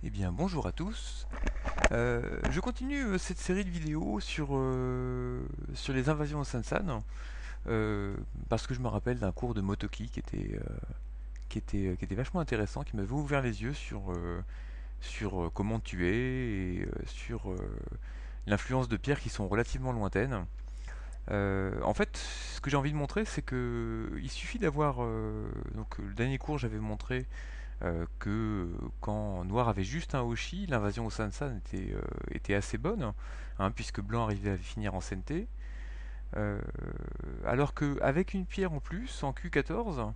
Eh bien bonjour à tous. Je continue cette série de vidéos sur les invasions au Sansan, parce que je me rappelle d'un cours de Motoki qui était vachement intéressant, qui m'avait ouvert les yeux sur comment tuer et sur l'influence de pierres qui sont relativement lointaines. En fait, ce que j'ai envie de montrer, c'est que il suffit d'avoir donc le dernier cours j'avais montré que quand Noir avait juste un Hoshi, l'invasion au Sansan était assez bonne, hein, puisque Blanc arrivait à finir en CNT. Euh, alors qu'avec une pierre en plus, en Q14,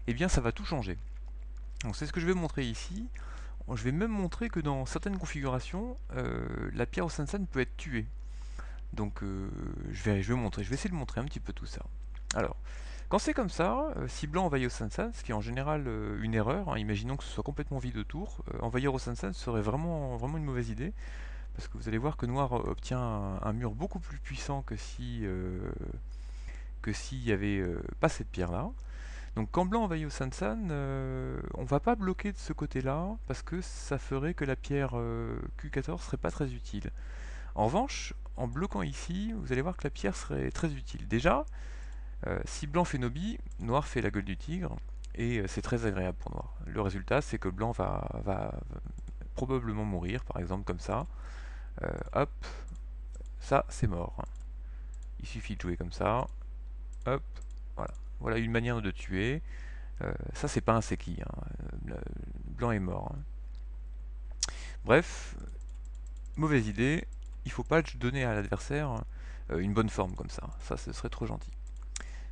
eh bien ça va tout changer. Donc c'est ce que je vais montrer ici. Je vais même montrer que dans certaines configurations, la pierre au Sansan peut être tuée. Donc je vais essayer de montrer un petit peu tout ça. Alors, quand c'est comme ça, si blanc envahit au Sansan, ce qui est en général une erreur, hein, imaginons que ce soit complètement vide autour, envahir au Sansan serait vraiment une mauvaise idée, parce que vous allez voir que noir obtient un mur beaucoup plus puissant que s'il n'y avait pas cette pierre-là. Donc quand blanc envahit au Sansan, on va pas bloquer de ce côté-là, parce que ça ferait que la pierre Q14 serait pas très utile. En revanche, en bloquant ici, vous allez voir que la pierre serait très utile. Déjà, si blanc fait Nobi, noir fait la gueule du tigre, et c'est très agréable pour noir. Le résultat, c'est que blanc va probablement mourir, par exemple comme ça. Hop, ça c'est mort. Il suffit de jouer comme ça. Hop, voilà. Voilà une manière de tuer. Ça c'est pas un Seki, hein. Blanc est mort, hein. Bref, mauvaise idée. Il faut pas donner à l'adversaire une bonne forme comme ça. Ça, ce serait trop gentil.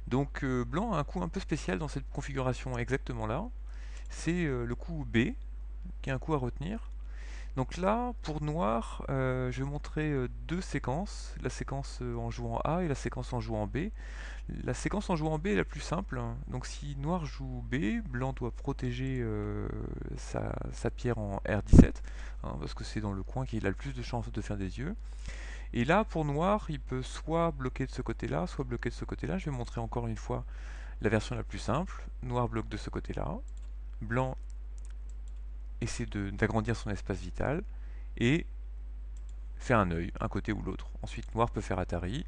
Donc blanc a un coup un peu spécial dans cette configuration exactement là. C'est le coup B, qui est un coup à retenir. Donc là, pour noir, je vais montrer deux séquences, la séquence en jouant A et la séquence en jouant B. La séquence en jouant B est la plus simple. Donc si noir joue B, blanc doit protéger sa pierre en R17, hein, parce que c'est dans le coin qu'il a le plus de chances de faire des yeux. Et là, pour noir, il peut soit bloquer de ce côté-là, soit bloquer de ce côté-là. Je vais montrer encore une fois la version la plus simple. Noir bloque de ce côté-là, blanc essaie d'agrandir son espace vital, et fait un œil, un côté ou l'autre. Ensuite, noir peut faire Atari,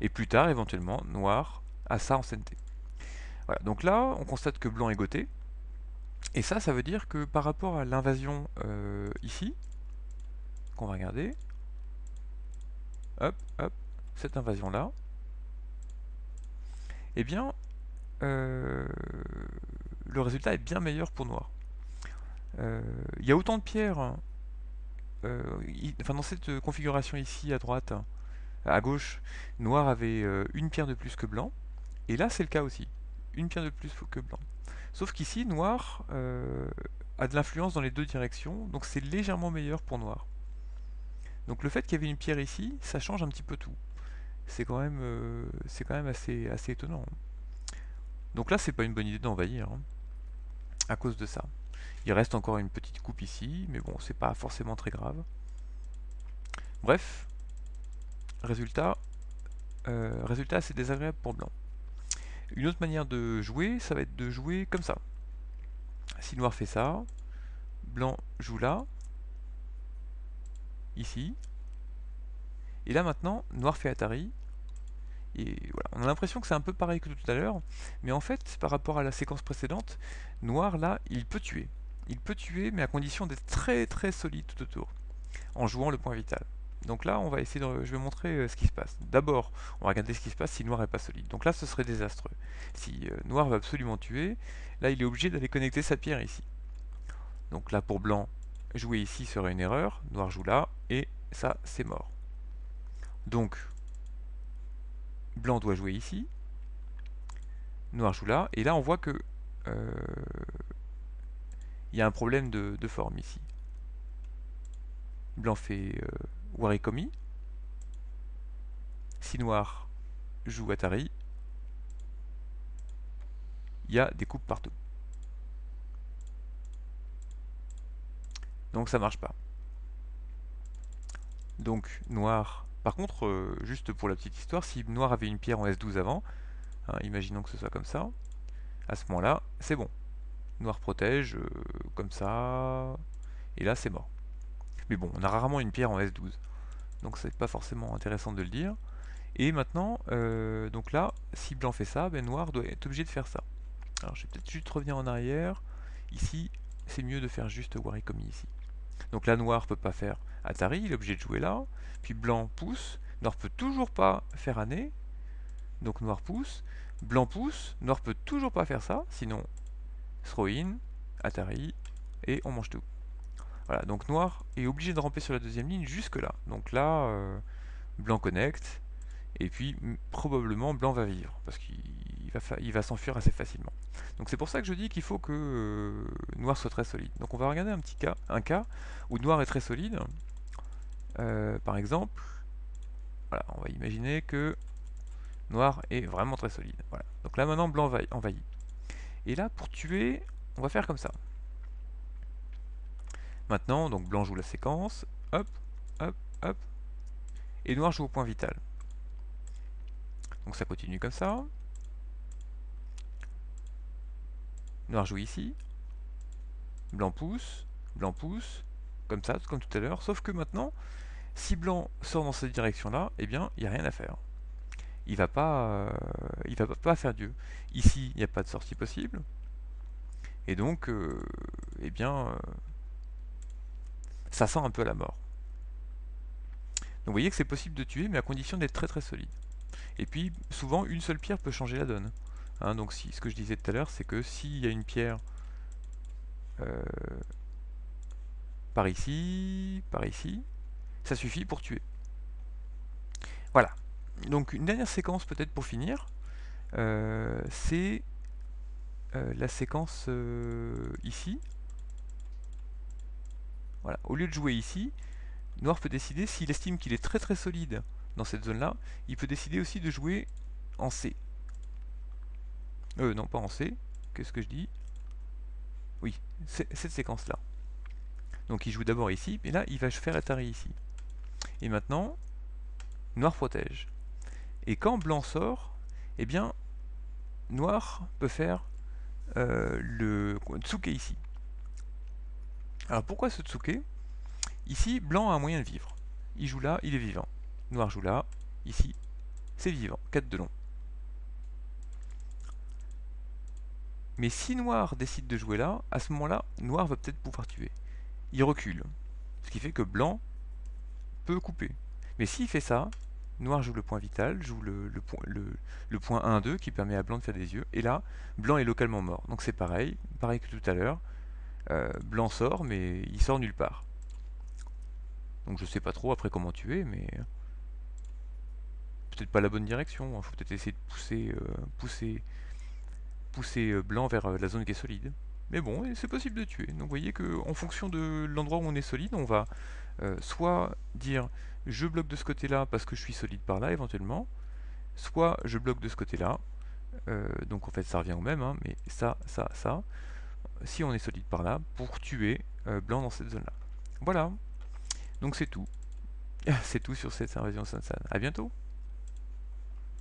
et plus tard, éventuellement, noir a ça en CNT. Voilà, donc là, on constate que blanc est goté, et ça veut dire que par rapport à l'invasion ici, qu'on va regarder, hop, hop, cette invasion-là, eh bien, euh, le résultat est bien meilleur pour noir. Il y a autant de pierres, hein, enfin dans cette configuration ici à droite, à gauche, noir avait une pierre de plus que blanc, et là c'est le cas aussi, une pierre de plus que blanc. Sauf qu'ici, noir a de l'influence dans les deux directions, donc c'est légèrement meilleur pour noir. Donc le fait qu'il y avait une pierre ici, ça change un petit peu tout. C'est quand même assez étonnant. Donc là, c'est pas une bonne idée d'envahir, hein, à cause de ça. Il reste encore une petite coupe ici, mais bon, c'est pas forcément très grave. Bref, résultat, résultat assez désagréable pour blanc. Une autre manière de jouer, ça va être de jouer comme ça. Si noir fait ça, blanc joue là, ici, et là maintenant, noir fait Atari, et voilà. On a l'impression que c'est un peu pareil que tout à l'heure, mais en fait, par rapport à la séquence précédente, noir là, il peut tuer. Il peut tuer, mais à condition d'être très solide tout autour, en jouant le point vital. Donc là, on va essayer je vais montrer ce qui se passe. D'abord, on va regarder ce qui se passe si noir n'est pas solide. Donc là, ce serait désastreux. Si noir va absolument tuer, là, il est obligé d'aller connecter sa pierre ici. Donc là, pour blanc, jouer ici serait une erreur. Noir joue là, et ça, c'est mort. Donc, blanc doit jouer ici. Noir joue là, et là, on voit que euh, il y a un problème de forme ici. Blanc fait Warikomi. Si noir joue Atari, il y a des coupes partout. Donc ça marche pas. Donc noir. Par contre, juste pour la petite histoire, si noir avait une pierre en S12 avant, hein, imaginons que ce soit comme ça, à ce moment-là, c'est bon. Noir protège, comme ça, et là c'est mort. Mais bon, on a rarement une pierre en S12, donc c'est pas forcément intéressant de le dire. Et maintenant, donc là, si blanc fait ça, ben noir doit être obligé de faire ça. Alors je vais peut-être juste revenir en arrière. Ici, c'est mieux de faire juste Warikomi ici. Donc là, noir peut pas faire Atari, il est obligé de jouer là. Puis blanc pousse, noir peut toujours pas faire année. Donc noir pousse, blanc pousse, noir peut toujours pas faire ça, sinon throw in, Atari, et on mange tout. Voilà, donc noir est obligé de ramper sur la deuxième ligne jusque là. Donc là, blanc connecte, et puis probablement blanc va vivre, parce qu'il va s'enfuir assez facilement. Donc c'est pour ça que je dis qu'il faut que noir soit très solide. Donc on va regarder un cas où noir est très solide. Par exemple, voilà, on va imaginer que noir est vraiment très solide. Voilà. Donc là maintenant blanc envahit. Et là pour tuer, on va faire comme ça. Maintenant, donc blanc joue la séquence, hop, hop, hop, et noir joue au point vital. Donc ça continue comme ça. Noir joue ici, blanc pousse, comme ça, comme tout à l'heure, sauf que maintenant, si blanc sort dans cette direction-là, eh bien, il n'y a rien à faire. Il va pas faire Dieu. Ici, il n'y a pas de sortie possible, et donc, eh bien, ça sent un peu la mort. Donc vous voyez que c'est possible de tuer, mais à condition d'être très très solide. Et puis, souvent, une seule pierre peut changer la donne. Hein, donc ce que je disais tout à l'heure, c'est que s'il y a une pierre euh, par ici, ça suffit pour tuer. Voilà. Donc une dernière séquence peut-être pour finir, c'est la séquence ici. Voilà. Au lieu de jouer ici, Noir peut décider, s'il estime qu'il est très très solide dans cette zone-là, il peut décider aussi de jouer en C. Non, pas en C. Qu'est-ce que je dis? Oui, cette séquence-là. Donc il joue d'abord ici, et là il va faire Atari ici. Et maintenant, Noir protège. Et quand Blanc sort, eh bien, Noir peut faire le Tsuke ici. Alors pourquoi ce Tsuke? Ici, Blanc a un moyen de vivre. Il joue là, il est vivant. Noir joue là, ici, c'est vivant. 4 de long. Mais si Noir décide de jouer là, à ce moment-là, Noir va peut-être pouvoir tuer. Il recule. Ce qui fait que Blanc peut couper. Mais s'il fait ça, Noir joue le point vital, joue le point 1-2 qui permet à Blanc de faire des yeux. Et là, Blanc est localement mort. Donc c'est pareil que tout à l'heure. Blanc sort, mais il sort nulle part. Donc je sais pas trop après comment tuer, mais peut-être pas la bonne direction. Faut peut-être essayer de pousser Blanc vers la zone qui est solide. Mais bon, c'est possible de tuer. Donc vous voyez qu'en fonction de l'endroit où on est solide, on va soit dire je bloque de ce côté-là parce que je suis solide par là éventuellement, soit je bloque de ce côté-là. Donc en fait ça revient au même, hein, mais ça, si on est solide par là, pour tuer Blanc dans cette zone-là. Voilà, donc c'est tout. C'est tout sur cette invasion Sansan. A bientôt.